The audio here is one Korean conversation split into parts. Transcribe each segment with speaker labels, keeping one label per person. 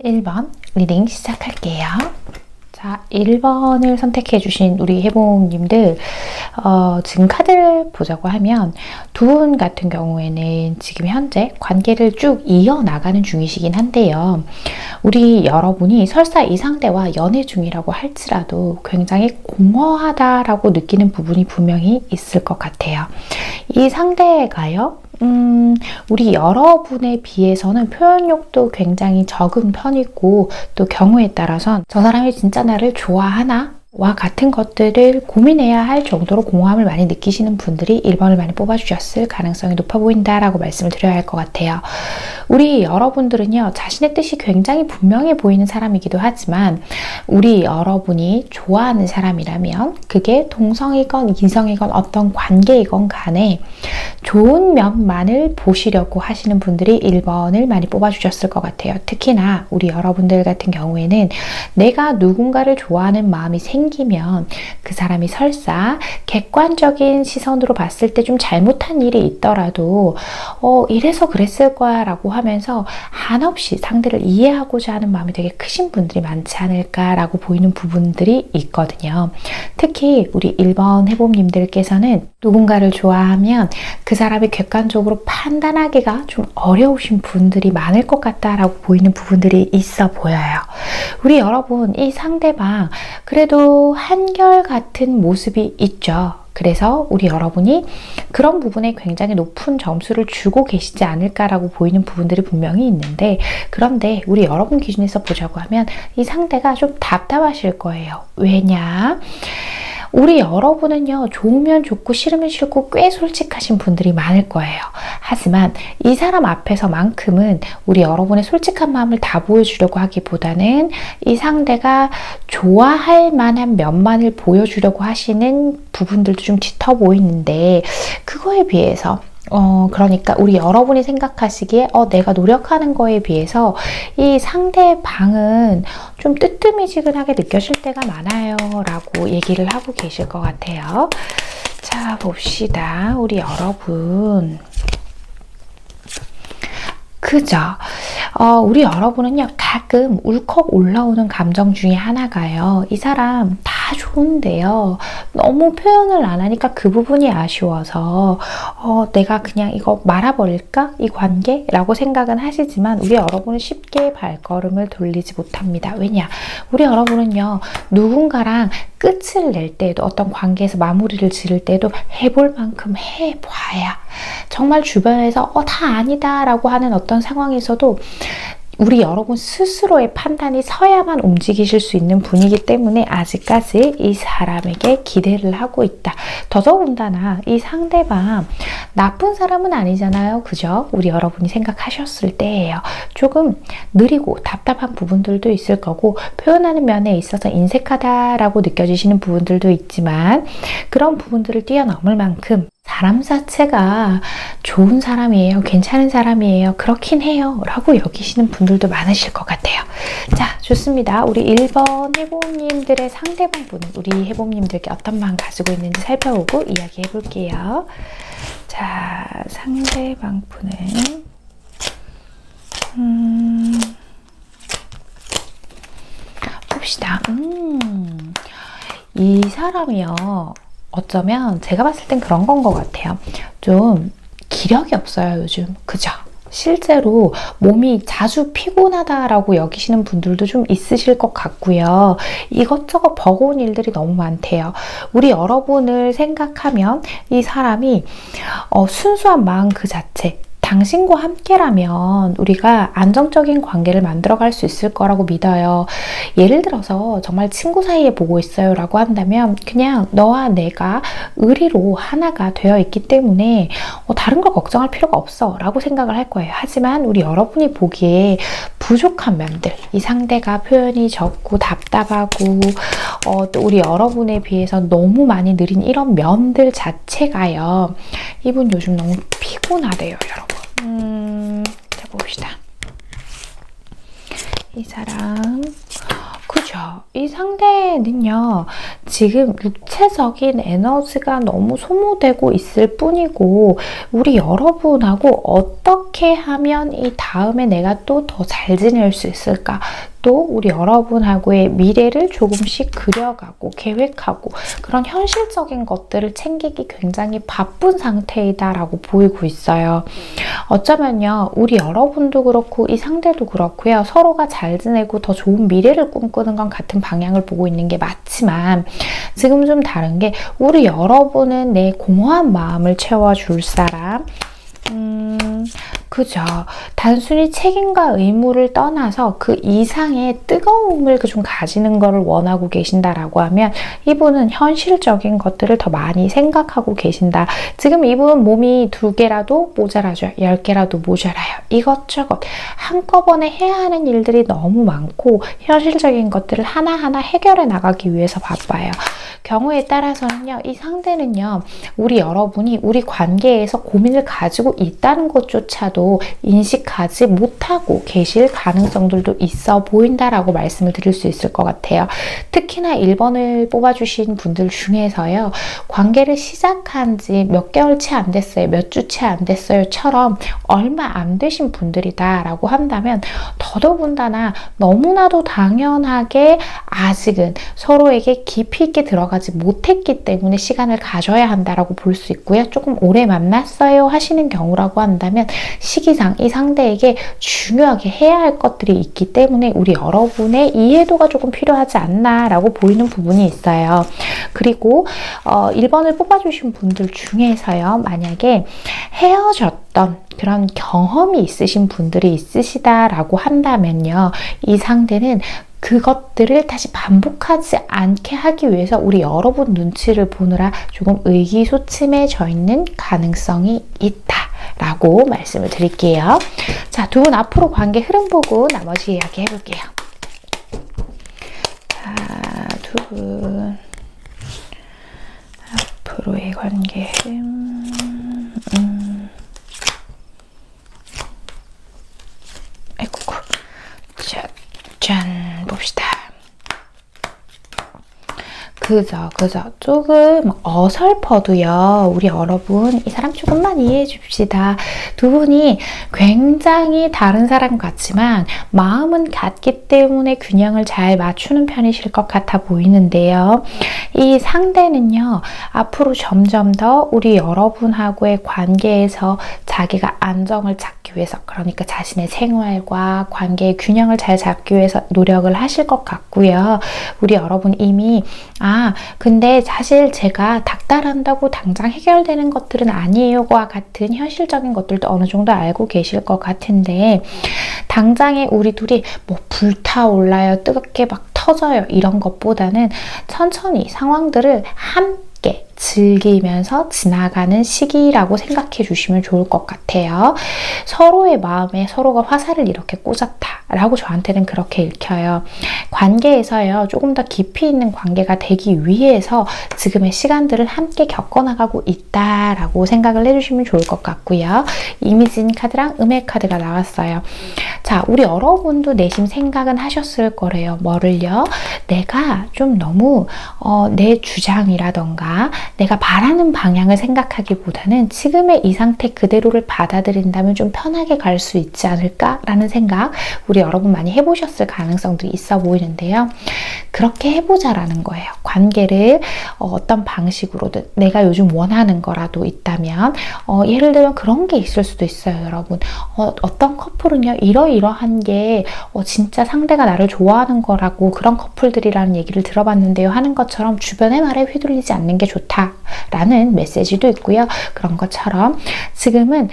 Speaker 1: 1번 리딩 시작할게요. 자, 1번을 선택해 주신 우리 해봉님들, 지금 카드를 보자고 하면 두 분 같은 경우에는 지금 현재 관계를 쭉 이어나가는 중이시긴 한데요. 우리 여러분이 설사 이 상대와 연애 중이라고 할지라도 굉장히 공허하다라고 느끼는 부분이 분명히 있을 것 같아요. 이 상대가요, 우리 여러분에 비해서는 표현력도 굉장히 적은 편이고, 또 경우에 따라선 저 사람이 진짜 나를 좋아하나? 와 같은 것들을 고민해야 할 정도로 공허함을 많이 느끼시는 분들이 1번을 많이 뽑아주셨을 가능성이 높아 보인다라고 말씀을 드려야 할 것 같아요. 우리 여러분들은요, 자신의 뜻이 굉장히 분명해 보이는 사람이기도 하지만 우리 여러분이 좋아하는 사람이라면 그게 동성이건 이성이건 어떤 관계이건 간에 좋은 면만을 보시려고 하시는 분들이 1번을 많이 뽑아주셨을 것 같아요. 특히나 우리 여러분들 같은 경우에는 내가 누군가를 좋아하는 마음이 생기면 그 사람이 설사 객관적인 시선으로 봤을 때 좀 잘못한 일이 있더라도 이래서 그랬을 거야 라고 하면서 한없이 상대를 이해하고자 하는 마음이 되게 크신 분들이 많지 않을까라고 보이는 부분들이 있거든요. 특히 우리 1번 해봄님들께서는 누군가를 좋아하면 그 사람이 객관적으로 판단하기가 좀 어려우신 분들이 많을 것 같다라고 보이는 부분들이 있어 보여요. 우리 여러분, 이 상대방 그래도 한결같은 모습이 있죠. 그래서 우리 여러분이 그런 부분에 굉장히 높은 점수를 주고 계시지 않을까라고 보이는 부분들이 분명히 있는데, 그런데 우리 여러분 기준에서 보자고 하면 이 상대가 좀 답답하실 거예요. 왜냐? 우리 여러분은요, 좋으면 좋고 싫으면 싫고 꽤 솔직하신 분들이 많을 거예요. 하지만 이 사람 앞에서만큼은 우리 여러분의 솔직한 마음을 다 보여주려고 하기보다는 이 상대가 좋아할 만한 면만을 보여주려고 하시는 부분들도 좀 짙어 보이는데, 그거에 비해서 그러니까 우리 여러분이 생각하시기에 내가 노력하는 거에 비해서 이 상대방은 좀 뜨뜨미지근하게 느껴질 때가 많아요 라고 얘기를 하고 계실 것 같아요. 자, 봅시다. 우리 여러분, 그죠? 우리 여러분은요, 가끔 울컥 올라오는 감정 중에 하나가요, 이 사람 다 좋은데요, 너무 표현을 안 하니까 그 부분이 아쉬워서 내가 그냥 이거 말아버릴까? 이 관계? 라고 생각은 하시지만 우리 여러분은 쉽게 발걸음을 돌리지 못합니다. 왜냐? 우리 여러분은요, 누군가랑 끝을 낼 때에도, 어떤 관계에서 마무리를 지을 때도 해볼 만큼 해봐야, 정말 주변에서 다 아니다 라고 하는 어떤 상황에서도 우리 여러분 스스로의 판단이 서야만 움직이실 수 있는 분이기 때문에 아직까지 이 사람에게 기대를 하고 있다. 더더군다나 이 상대방 나쁜 사람은 아니잖아요. 그죠? 우리 여러분이 생각하셨을 때예요. 조금 느리고 답답한 부분들도 있을 거고, 표현하는 면에 있어서 인색하다라고 느껴지시는 부분들도 있지만, 그런 부분들을 뛰어넘을 만큼 사람 자체가 좋은 사람이에요. 괜찮은 사람이에요. 그렇긴 해요. 라고 여기시는 분들도 많으실 것 같아요. 자, 좋습니다. 우리 1번 해봄님들의 상대방 분은 우리 해봄님들께 어떤 마음 가지고 있는지 살펴보고 이야기해 볼게요. 자, 상대방 분은 봅시다. 이 사람이요, 어쩌면 제가 봤을 땐 그런 건 것 같아요. 좀 기력이 없어요, 요즘. 그죠? 실제로 몸이 자주 피곤하다라고 여기시는 분들도 좀 있으실 것 같고요. 이것저것 버거운 일들이 너무 많대요. 우리 여러분을 생각하면 이 사람이 순수한 마음 그 자체, 당신과 함께라면 우리가 안정적인 관계를 만들어갈 수 있을 거라고 믿어요. 예를 들어서 정말 친구 사이에 보고 있어요 라고 한다면 그냥 너와 내가 의리로 하나가 되어 있기 때문에 다른 걸 걱정할 필요가 없어 라고 생각을 할 거예요. 하지만 우리 여러분이 보기에 부족한 면들, 이 상대가 표현이 적고 답답하고 또 우리 여러분에 비해서 너무 많이 느린 이런 면들 자체가요, 이분 요즘 너무 피곤하대요, 여러분. 자, 봅시다. 이 사람 그죠. 이 상대는요, 지금 육체적인 에너지가 너무 소모되고 있을 뿐이고, 우리 여러분하고 어떻게 하면 이 다음에 내가 또 더 잘 지낼 수 있을까? 또 우리 여러분하고의 미래를 조금씩 그려가고 계획하고 그런 현실적인 것들을 챙기기 굉장히 바쁜 상태이다라고 보이고 있어요. 어쩌면요, 우리 여러분도 그렇고 이 상대도 그렇고요, 서로가 잘 지내고 더 좋은 미래를 꿈꾸는 건 같은 방향을 보고 있는 게 맞지만, 지금 좀 다른 게, 우리 여러분은 내 공허한 마음을 채워줄 사람, 그죠. 단순히 책임과 의무를 떠나서 그 이상의 뜨거움을 좀 가지는 것을 원하고 계신다라고 하면, 이분은 현실적인 것들을 더 많이 생각하고 계신다. 지금 이분 몸이 2개라도 모자라죠. 10개라도 모자라요. 이것저것 한꺼번에 해야 하는 일들이 너무 많고 현실적인 것들을 하나하나 해결해 나가기 위해서 바빠요. 경우에 따라서는요, 이 상대는요, 우리 여러분이 우리 관계에서 고민을 가지고 있다는 것조차도 인식하지 못하고 계실 가능성들도 있어 보인다라고 말씀을 드릴 수 있을 것 같아요. 특히나 1번을 뽑아주신 분들 중에서요, 관계를 시작한 지 몇 개월 채 안 됐어요, 몇 주 채 안 됐어요처럼 얼마 안 되신 분들이다라고 한다면, 더더군다나 너무나도 당연하게 아직은 서로에게 깊이 있게 들어가지 못했기 때문에 시간을 가져야 한다라고 볼 수 있고요. 조금 오래 만났어요 하시는 경우라고 한다면, 시기상 이 상대에게 중요하게 해야 할 것들이 있기 때문에 우리 여러분의 이해도가 조금 필요하지 않나라고 보이는 부분이 있어요. 그리고 1번을 뽑아주신 분들 중에서요, 만약에 헤어졌던 그런 경험이 있으신 분들이 있으시다라고 한다면요, 이 상대는 그것들을 다시 반복하지 않게 하기 위해서 우리 여러분 눈치를 보느라 조금 의기소침해져 있는 가능성이 있다라고 말씀을 드릴게요. 자, 2분 앞으로 관계 흐름 보고 나머지 이야기 해볼게요. 자, 2분 앞으로의 관계 흐름. 아이고, 짠, 봅시다. 그죠. 조금 어설퍼도요, 우리 여러분, 이 사람 조금만 이해해 줍시다. 2분이 굉장히 다른 사람 같지만 마음은 같기 때문에 균형을 잘 맞추는 편이실 것 같아 보이는데요. 이 상대는요, 앞으로 점점 더 우리 여러분하고의 관계에서 자기가 안정을 찾기 위해서, 그러니까 자신의 생활과 관계의 균형을 잘 잡기 위해서 노력을 하실 것 같고요. 우리 여러분 이미 근데 사실 제가 닥달한다고 당장 해결되는 것들은 아니에요와 같은 현실적인 것들도 어느 정도 알고 계실 것 같은데, 당장에 우리 둘이 뭐 불타올라요, 뜨겁게 막 터져요, 이런 것보다는 천천히 상황들을 함께 즐기면서 지나가는 시기라고 생각해 주시면 좋을 것 같아요. 서로의 마음에 서로가 화살을 이렇게 꽂았다라고 저한테는 그렇게 읽혀요. 관계에서요, 조금 더 깊이 있는 관계가 되기 위해서 지금의 시간들을 함께 겪어나가고 있다라고 생각을 해주시면 좋을 것 같고요. 이미진 카드랑 음의 카드가 나왔어요. 자, 우리 여러분도 내심 생각은 하셨을 거래요. 뭐를요? 내가 좀 너무 내 주장이라던가 내가 바라는 방향을 생각하기보다는 지금의 이 상태 그대로를 받아들인다면 좀 편하게 갈 수 있지 않을까라는 생각, 우리 여러분 많이 해보셨을 가능성도 있어 보이는데요. 그렇게 해보자라는 거예요. 관계를 어떤 방식으로든 내가 요즘 원하는 거라도 있다면, 예를 들면 그런 게 있을 수도 있어요, 여러분. 어떤 커플은요, 이러이러한 게 진짜 상대가 나를 좋아하는 거라고 그런 커플들이라는 얘기를 들어봤는데요 하는 것처럼 주변의 말에 휘둘리지 않는 게 좋다라는 메시지도 있고요. 그런 것처럼 지금은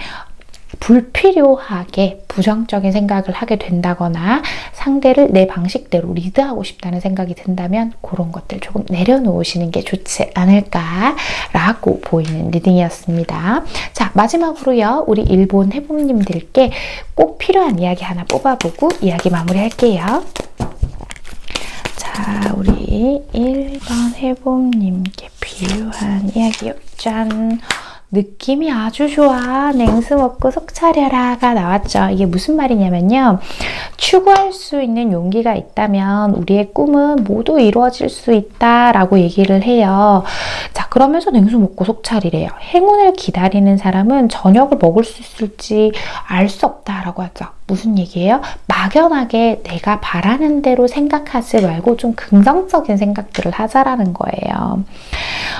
Speaker 1: 불필요하게 부정적인 생각을 하게 된다거나 상대를 내 방식대로 리드하고 싶다는 생각이 든다면 그런 것들 조금 내려놓으시는 게 좋지 않을까라고 보이는 리딩이었습니다. 자, 마지막으로요, 우리 일본 해봄님들께 꼭 필요한 이야기 하나 뽑아보고 이야기 마무리할게요. 자, 우리 1번 해봄님께 필요한 이야기요. 짠! 느낌이 아주 좋아. 냉수 먹고 속 차려라가 나왔죠. 이게 무슨 말이냐면요. 추구할 수 있는 용기가 있다면 우리의 꿈은 모두 이루어질 수 있다라고 얘기를 해요. 자, 그러면서 냉수 먹고 속 차리래요. 행운을 기다리는 사람은 저녁을 먹을 수 있을지 알 수 없다라고 하죠. 무슨 얘기예요? 막연하게 내가 바라는 대로 생각하지 말고 좀 긍정적인 생각들을 하자라는 거예요.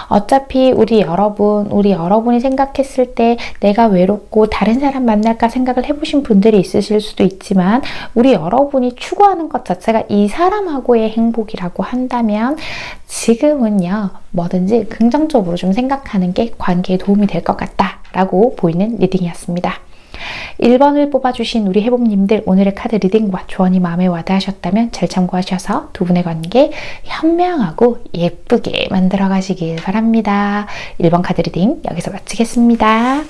Speaker 1: 어차피 우리 여러분이 생각했을 때 내가 외롭고 다른 사람 만날까 생각을 해보신 분들이 있으실 수도 있지만 우리 여러분이 추구하는 것 자체가 이 사람하고의 행복이라고 한다면 지금은요, 뭐든지 긍정적으로 좀 생각하는 게 관계에 도움이 될 것 같다라고 보이는 리딩이었습니다. 1번을 뽑아주신 우리 해봄님들, 오늘의 카드 리딩과 조언이 마음에 와닿으셨다면 잘 참고하셔서 두 분의 관계 현명하고 예쁘게 만들어 가시길 바랍니다. 1번 카드 리딩 여기서 마치겠습니다.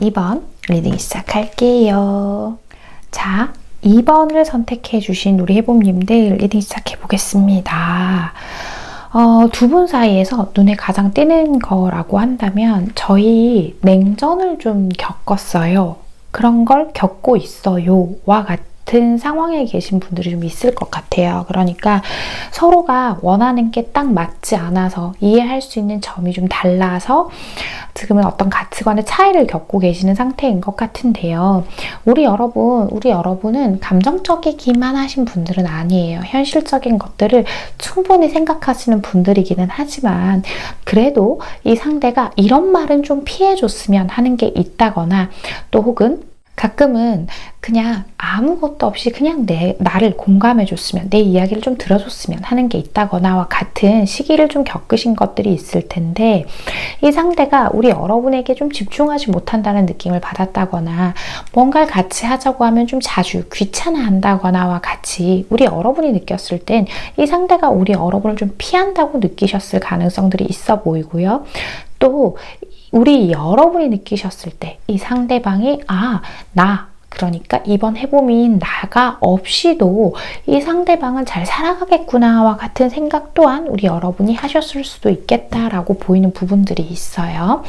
Speaker 1: 2번 리딩 시작할게요. 자, 2번을 선택해 주신 우리 해봄님들 리딩 시작해 보겠습니다. 두 분 사이에서 눈에 가장 띄는 거라고 한다면 저희 냉전을 좀 겪었어요. 그런 걸 겪고 있어요. 와 같은 상황에 계신 분들이 좀 있을 것 같아요. 그러니까 서로가 원하는 게 딱 맞지 않아서 이해할 수 있는 점이 좀 달라서 지금은 어떤 가치관의 차이를 겪고 계시는 상태인 것 같은데요. 우리 여러분은 감정적이기만 하신 분들은 아니에요. 현실적인 것들을 충분히 생각하시는 분들이기는 하지만 그래도 이 상대가 이런 말은 좀 피해줬으면 하는 게 있다거나 또 혹은 가끔은 그냥 아무것도 없이 그냥 나를 공감해줬으면, 내 이야기를 좀 들어줬으면 하는 게 있다거나와 같은 시기를 좀 겪으신 것들이 있을 텐데 이 상대가 우리 여러분에게 좀 집중하지 못한다는 느낌을 받았다거나 뭔가를 같이 하자고 하면 좀 자주 귀찮아한다거나와 같이 우리 여러분이 느꼈을 땐 이 상대가 우리 여러분을 좀 피한다고 느끼셨을 가능성들이 있어 보이고요. 또 우리 여러분이 느끼셨을 때 이 상대방이 그러니까 이번 해봄인 나가 없이도 이 상대방은 잘 살아가겠구나와 같은 생각 또한 우리 여러분이 하셨을 수도 있겠다라고 보이는 부분들이 있어요.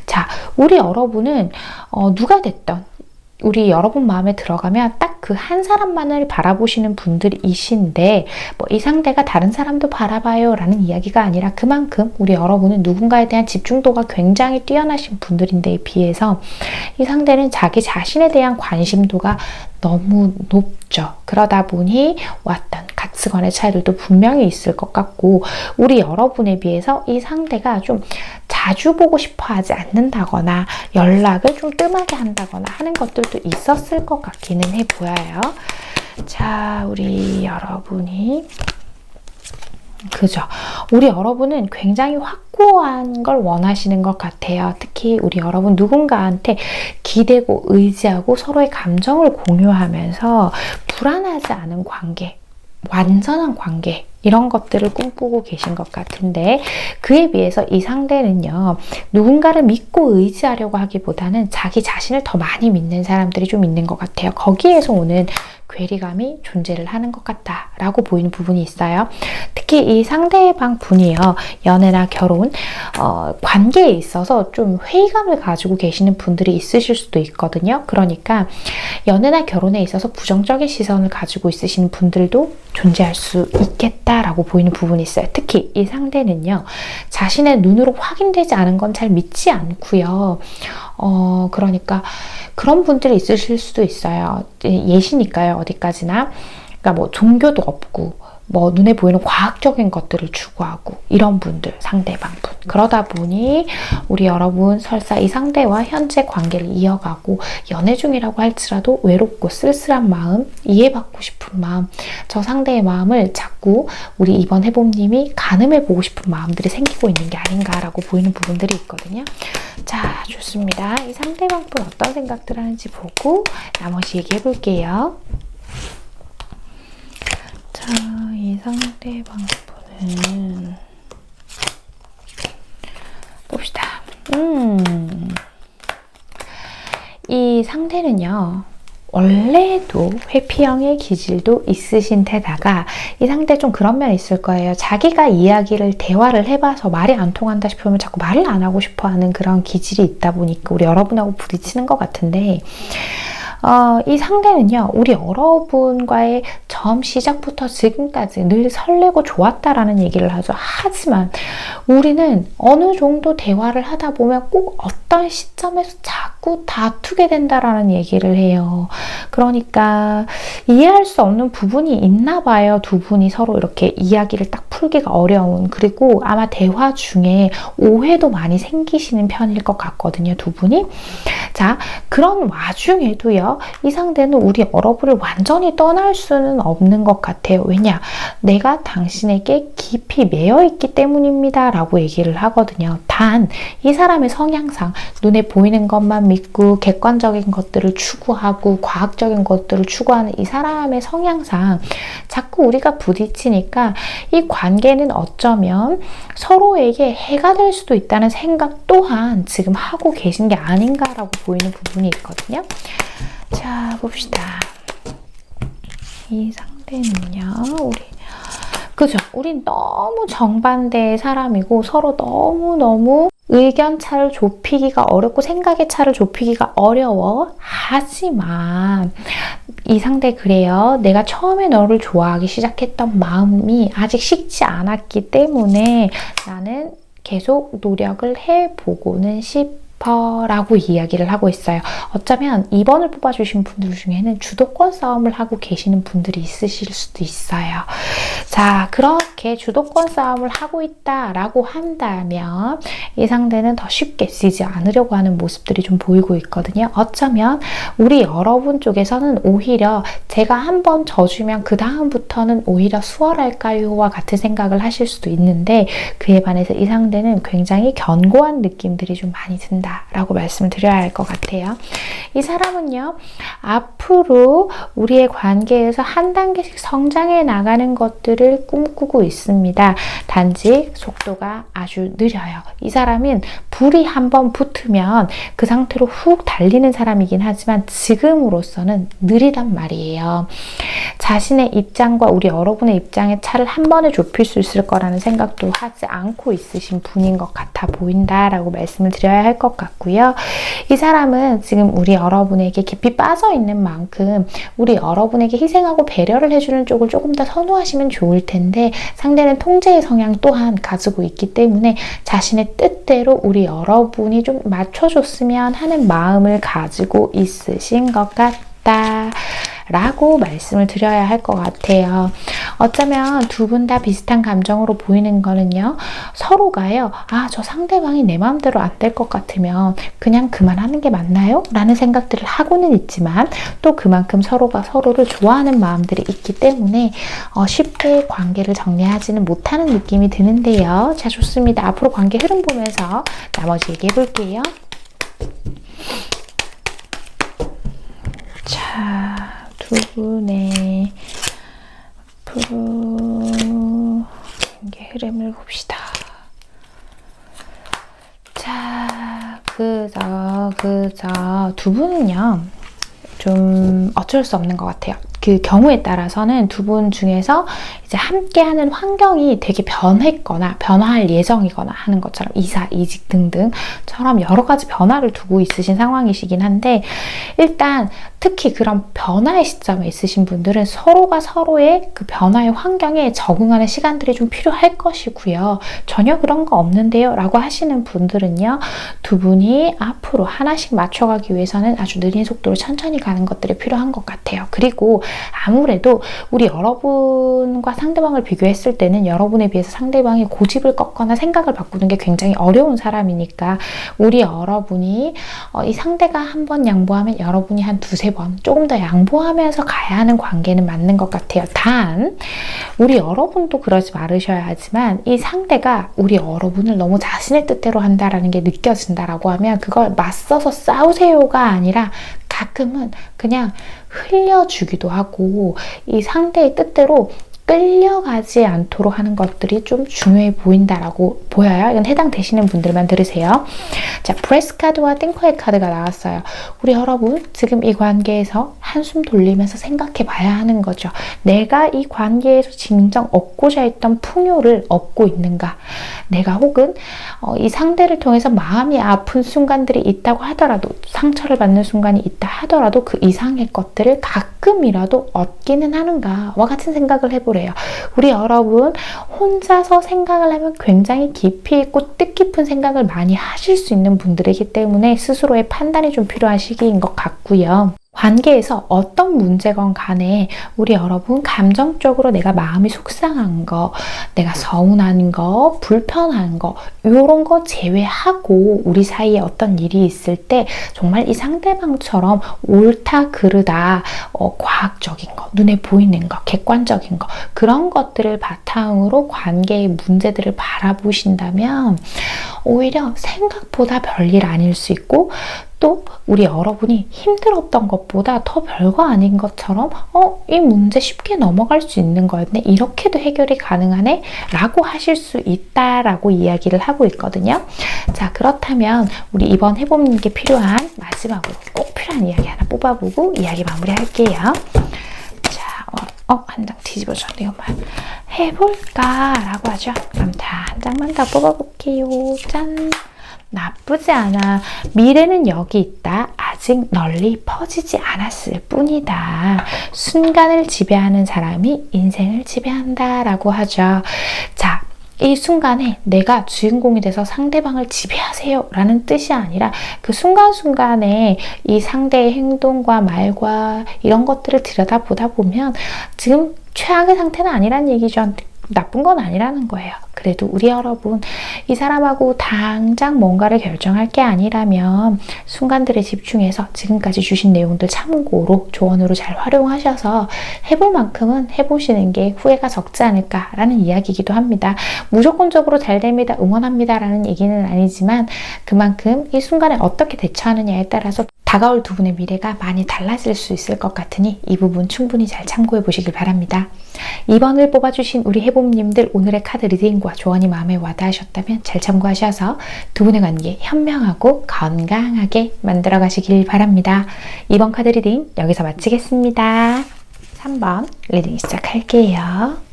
Speaker 1: 자, 우리 여러분은 누가 됐던 우리 여러분 마음에 들어가면 딱 그 한 사람만을 바라보시는 분들이신데 이 상대가 다른 사람도 바라봐요 라는 이야기가 아니라 그만큼 우리 여러분은 누군가에 대한 집중도가 굉장히 뛰어나신 분들인데에 비해서 이 상대는 자기 자신에 대한 관심도가 너무 높죠. 그러다 보니 왔던 가치관의 차이들도 분명히 있을 것 같고 우리 여러분에 비해서 이 상대가 좀 자주 보고 싶어 하지 않는다거나 연락을 좀 뜸하게 한다거나 하는 것들도 있었을 것 같기는 해 보여요. 자, 우리 여러분이 그죠? 우리 여러분은 굉장히 확고한 걸 원하시는 것 같아요. 특히 우리 여러분 누군가한테 기대고 의지하고 서로의 감정을 공유하면서 불안하지 않은 관계, 완전한 관계 이런 것들을 꿈꾸고 계신 것 같은데 그에 비해서 이 상대는요. 누군가를 믿고 의지하려고 하기보다는 자기 자신을 더 많이 믿는 사람들이 좀 있는 것 같아요. 거기에서 오는 괴리감이 존재를 하는 것 같다라고 보이는 부분이 있어요. 특히 이 상대방 분이요. 연애나 결혼, 관계에 있어서 좀 회의감을 가지고 계시는 분들이 있으실 수도 있거든요. 그러니까 연애나 결혼에 있어서 부정적인 시선을 가지고 있으시는 분들도 존재할 수 있겠다라고 보이는 부분이 있어요. 특히 이 상대는요. 자신의 눈으로 확인되지 않은 건 잘 믿지 않고요. 그러니까 그런 분들이 있으실 수도 있어요. 예시니까요. 어디까지나. 그러니까 뭐 종교도 없고 뭐 눈에 보이는 과학적인 것들을 추구하고 이런 분들, 상대방분. 그러다 보니 우리 여러분 설사 이 상대와 현재 관계를 이어가고 연애 중이라고 할지라도 외롭고 쓸쓸한 마음, 이해받고 싶은 마음, 저 상대의 마음을 자꾸 우리 이번 해봄님이 가늠해보고 싶은 마음들이 생기고 있는 게 아닌가라고 보이는 부분들이 있거든요. 자, 좋습니다. 이 상대방분 어떤 생각들 하는지 보고 나머지 얘기해볼게요. 자, 이 상대방분은 봅시다. 이 상대는요. 원래도 회피형의 기질도 있으신 데다가 이 상대 좀 그런 면이 있을 거예요. 자기가 이야기를 대화를 해봐서 말이 안 통한다 싶으면 자꾸 말을 안 하고 싶어 하는 그런 기질이 있다 보니까 우리 여러분하고 부딪히는 것 같은데 이 상대는요, 우리 여러분과의 처음 시작부터 지금까지 늘 설레고 좋았다라는 얘기를 하죠. 하지만 우리는 어느 정도 대화를 하다 보면 꼭 어떤 시점에서 자꾸 다투게 된다라는 얘기를 해요. 그러니까 이해할 수 없는 부분이 있나 봐요. 두 분이 서로 이렇게 이야기를 딱 풀기가 어려운. 그리고 아마 대화 중에 오해도 많이 생기시는 편일 것 같거든요. 두 분이. 자, 그런 와중에도요. 이 상대는 우리 여러분을 완전히 떠날 수는 없는 것 같아요. 왜냐? 내가 당신에게 깊이 매여 있기 때문입니다. 라고 얘기를 하거든요. 단, 이 사람의 성향상 눈에 보이는 것만 믿고 객관적인 것들을 추구하고 과학적인 것들을 추구하는 이 사람의 성향상 자꾸 우리가 부딪히니까 이 관계는 어쩌면 서로에게 해가 될 수도 있다는 생각 또한 지금 하고 계신 게 아닌가라고 보이는 부분이 있거든요. 자, 봅시다. 이 상대는요, 그죠? 우린 너무 정반대의 사람이고 서로 너무너무 의견 차를 좁히기가 어렵고 생각의 차를 좁히기가 어려워. 하지만 이 상대 그래요. 내가 처음에 너를 좋아하기 시작했던 마음이 아직 식지 않았기 때문에 나는 계속 노력을 해보고는 라고 이야기를 하고 있어요. 어쩌면 2번을 뽑아주신 분들 중에는 주도권 싸움을 하고 계시는 분들이 있으실 수도 있어요. 자, 그렇게 주도권 싸움을 하고 있다라고 한다면 이 상대는 더 쉽게 지지 않으려고 하는 모습들이 좀 보이고 있거든요. 어쩌면 우리 여러분 쪽에서는 오히려 제가 한번 져주면 그 다음부터는 오히려 수월할까요?와 같은 생각을 하실 수도 있는데 그에 반해서 이 상대는 굉장히 견고한 느낌들이 좀 많이 든다. 라고 말씀을 드려야 할 것 같아요. 이 사람은요, 앞으로 우리의 관계에서 한 단계씩 성장해 나가는 것들을 꿈꾸고 있습니다. 단지 속도가 아주 느려요. 이 사람은 불이 한번 붙으면 그 상태로 훅 달리는 사람이긴 하지만 지금으로서는 느리단 말이에요. 자신의 입장과 우리 여러분의 입장의 차를 한 번에 좁힐 수 있을 거라는 생각도 하지 않고 있으신 분인 것 같아 보인다라고 말씀을 드려야 할 것 같고요. 이 사람은 지금 우리 여러분에게 깊이 빠져 있는 만큼 우리 여러분에게 희생하고 배려를 해주는 쪽을 조금 더 선호하시면 좋을 텐데 상대는 통제의 성향 또한 가지고 있기 때문에 자신의 뜻대로 우리 여러분이 좀 맞춰줬으면 하는 마음을 가지고 있으신 것 같다. 라고 말씀을 드려야 할 것 같아요. 어쩌면 두 분 다 비슷한 감정으로 보이는 거는요. 서로가요. 아, 저 상대방이 내 마음대로 안 될 것 같으면 그냥 그만하는 게 맞나요? 라는 생각들을 하고는 있지만 또 그만큼 서로가 서로를 좋아하는 마음들이 있기 때문에 쉽게 관계를 정리하지는 못하는 느낌이 드는데요. 자, 좋습니다. 앞으로 관계 흐름 보면서 나머지 얘기해 볼게요. 자, 두 분의 앞으로 관계 흐름을 봅시다. 자, 그저 두 분은요 좀 어쩔 수 없는 것 같아요. 그 경우에 따라서는 두 분 중에서 이제 함께하는 환경이 되게 변했거나 변화할 예정이거나 하는 것처럼 이사, 이직 등등처럼 여러 가지 변화를 두고 있으신 상황이시긴 한데 일단 특히 그런 변화의 시점에 있으신 분들은 서로가 서로의 그 변화의 환경에 적응하는 시간들이 좀 필요할 것이고요. 전혀 그런 거 없는데요 라고 하시는 분들은요. 두 분이 앞으로 하나씩 맞춰가기 위해서는 아주 느린 속도로 천천히 가는 것들이 필요한 것 같아요. 그리고 아무래도 우리 여러분과 상대방을 비교했을 때는 여러분에 비해서 상대방이 고집을 꺾거나 생각을 바꾸는 게 굉장히 어려운 사람이니까 우리 여러분이 이 상대가 한 번 양보하면 여러분이 한 두세 번 조금 더 양보하면서 가야 하는 관계는 맞는 것 같아요. 단 우리 여러분도 그러지 말으셔야 하지만 이 상대가 우리 여러분을 너무 자신의 뜻대로 한다라는 게 느껴진다라고 하면 그걸 맞서서 싸우세요가 아니라 가끔은 그냥 흘려주기도 하고 이 상대의 뜻대로 끌려가지 않도록 하는 것들이 좀 중요해 보인다라고 보여요. 이건 해당되시는 분들만 들으세요. 자, 브레스 카드와 띵커의 카드가 나왔어요. 우리 여러분 지금 이 관계에서 한숨 돌리면서 생각해 봐야 하는 거죠. 내가 이 관계에서 진정 얻고자 했던 풍요를 얻고 있는가? 내가 혹은 이 상대를 통해서 마음이 아픈 순간들이 있다고 하더라도, 상처를 받는 순간이 있다 하더라도 그 이상의 것들을 가끔이라도 얻기는 하는가와 같은 생각을 해보래요. 우리 여러분 혼자서 생각을 하면 굉장히 깊이 있고 뜻깊은 생각을 많이 하실 수 있는 분들이기 때문에 스스로의 판단이 좀 필요한 시기인 것 같고요. 관계에서 어떤 문제건 간에 우리 여러분 감정적으로 내가 마음이 속상한 거, 내가 서운한 거, 불편한 거 이런 거 제외하고 우리 사이에 어떤 일이 있을 때 정말 이 상대방처럼 옳다 그르다 과학적인 거, 눈에 보이는 거, 객관적인 거 그런 것들을 바탕으로 관계의 문제들을 바라보신다면 오히려 생각보다 별일 아닐 수 있고 또 우리 여러분이 힘들었던 것보다 더 별거 아닌 것처럼 이 문제 쉽게 넘어갈 수 있는 거였네, 이렇게도 해결이 가능하네 라고 하실 수 있다라고 이야기를 하고 있거든요. 자, 그렇다면 우리 이번 해보는 게 필요한 마지막으로 꼭 필요한 이야기 하나 뽑아보고 이야기 마무리할게요. 자, 한 장 뒤집어졌네요. 해볼까 라고 하죠. 그럼 다 한 장만 더 뽑아볼게요. 짠! 나쁘지 않아. 미래는 여기 있다. 아직 널리 퍼지지 않았을 뿐이다. 순간을 지배하는 사람이 인생을 지배한다 라고 하죠. 자, 이 순간에 내가 주인공이 돼서 상대방을 지배하세요 라는 뜻이 아니라 그 순간순간에 이 상대의 행동과 말과 이런 것들을 들여다보다 보면 지금 최악의 상태는 아니란 얘기죠. 나쁜 건 아니라는 거예요. 그래도 우리 여러분 이 사람하고 당장 뭔가를 결정할 게 아니라면 순간들에 집중해서 지금까지 주신 내용들 참고로 조언으로 잘 활용하셔서 해볼 만큼은 해보시는 게 후회가 적지 않을까라는 이야기이기도 합니다. 무조건적으로 잘 됩니다, 응원합니다 라는 얘기는 아니지만 그만큼 이 순간에 어떻게 대처하느냐에 따라서 다가올 두 분의 미래가 많이 달라질 수 있을 것 같으니 이 부분 충분히 잘 참고해 보시길 바랍니다. 2번을 뽑아주신 우리 해봄님들 오늘의 카드 리딩과 조언이 마음에 와닿으셨다면 잘 참고하셔서 두 분의 관계 현명하고 건강하게 만들어 가시길 바랍니다. 2번 카드 리딩 여기서 마치겠습니다. 3번 리딩 시작할게요.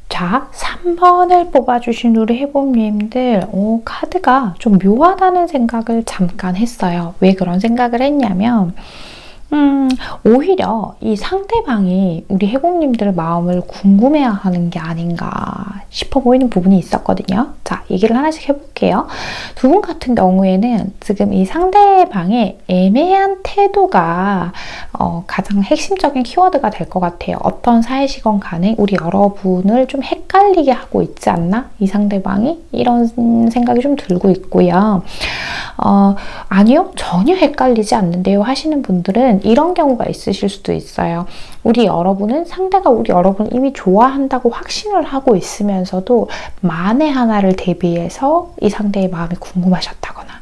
Speaker 1: 자, 3번을 뽑아주신 우리 해봄님들 카드가 좀 묘하다는 생각을 잠깐 했어요. 왜 그런 생각을 했냐면 오히려 이 상대방이 우리 해봄님들 마음을 궁금해하는 게 아닌가 싶어 보이는 부분이 있었거든요. 자, 얘기를 하나씩 해볼게요. 두 분 같은 경우에는 지금 이 상대방의 애매한 태도가 가장 핵심적인 키워드가 될 것 같아요. 어떤 사이시건 간에 우리 여러분을 좀 헷갈리게 하고 있지 않나? 이 상대방이? 이런 생각이 좀 들고 있고요. 아니요, 전혀 헷갈리지 않는데요 하시는 분들은 이런 경우가 있으실 수도 있어요. 우리 여러분은 상대가 우리 여러분을 이미 좋아한다고 확신을 하고 있으면서도 만에 하나를 대비해서 이 상대의 마음이 궁금하셨다거나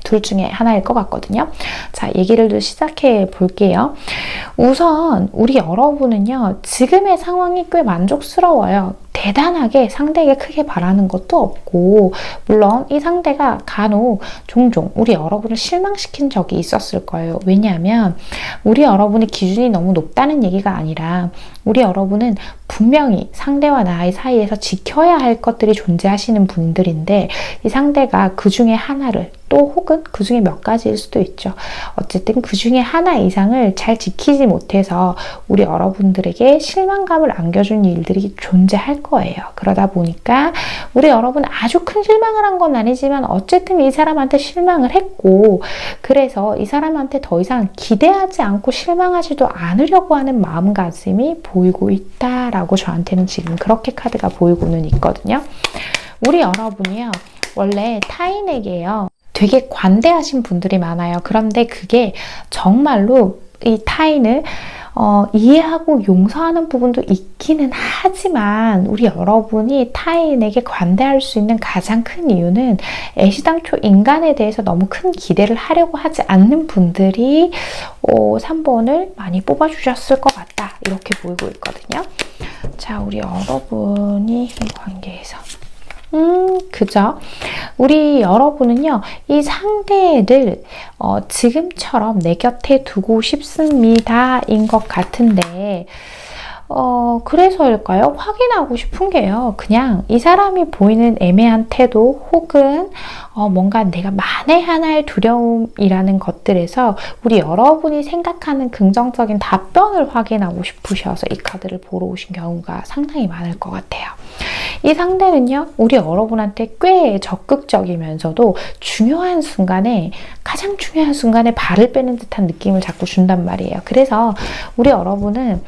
Speaker 1: 둘 중에 하나일 것 같거든요. 자, 얘기를 시작해 볼게요. 우선 우리 여러분은요, 지금의 상황이 꽤 만족스러워요. 대단하게 상대에게 크게 바라는 것도 없고, 물론 이 상대가 간혹 종종 우리 여러분을 실망시킨 적이 있었을 거예요. 왜냐하면 우리 여러분의 기준이 너무 높다는 얘기가 아니라 우리 여러분은 분명히 상대와 나의 사이에서 지켜야 할 것들이 존재하시는 분들인데 이 상대가 그 중에 하나를 또 혹은 그 중에 몇 가지일 수도 있죠. 어쨌든 그 중에 하나 이상을 잘 지키지 못해서 우리 여러분들에게 실망감을 안겨준 일들이 존재할 거예요. 그러다 보니까 우리 여러분 아주 큰 실망을 한 건 아니지만 어쨌든 이 사람한테 실망을 했고, 그래서 이 사람한테 더 이상 기대하지 않고 실망하지도 않으려고 하는 마음가짐이 보이고 있다라고 저한테는 지금 그렇게 카드가 보이고는 있거든요. 우리 여러분이요, 원래 타인에게요 되게 관대하신 분들이 많아요. 그런데 그게 정말로 이 타인을 이해하고 용서하는 부분도 있기는 하지만 우리 여러분이 타인에게 관대할 수 있는 가장 큰 이유는 애시당초 인간에 대해서 너무 큰 기대를 하려고 하지 않는 분들이 3번을 많이 뽑아주셨을 것 같다. 이렇게 보이고 있거든요. 자, 우리 여러분이 이 관계에서 그죠? 우리 여러분은요, 이 상대를 지금처럼 내 곁에 두고 싶습니다. 인 것 같은데, 그래서일까요? 확인하고 싶은 게요. 그냥 이 사람이 보이는 애매한 태도 혹은 뭔가 내가 만에 하나의 두려움이라는 것들에서 우리 여러분이 생각하는 긍정적인 답변을 확인하고 싶으셔서 이 카드를 보러 오신 경우가 상당히 많을 것 같아요. 이 상대는요, 우리 여러분한테 꽤 적극적이면서도 중요한 순간에, 가장 중요한 순간에 발을 빼는 듯한 느낌을 자꾸 준단 말이에요. 그래서 우리 여러분은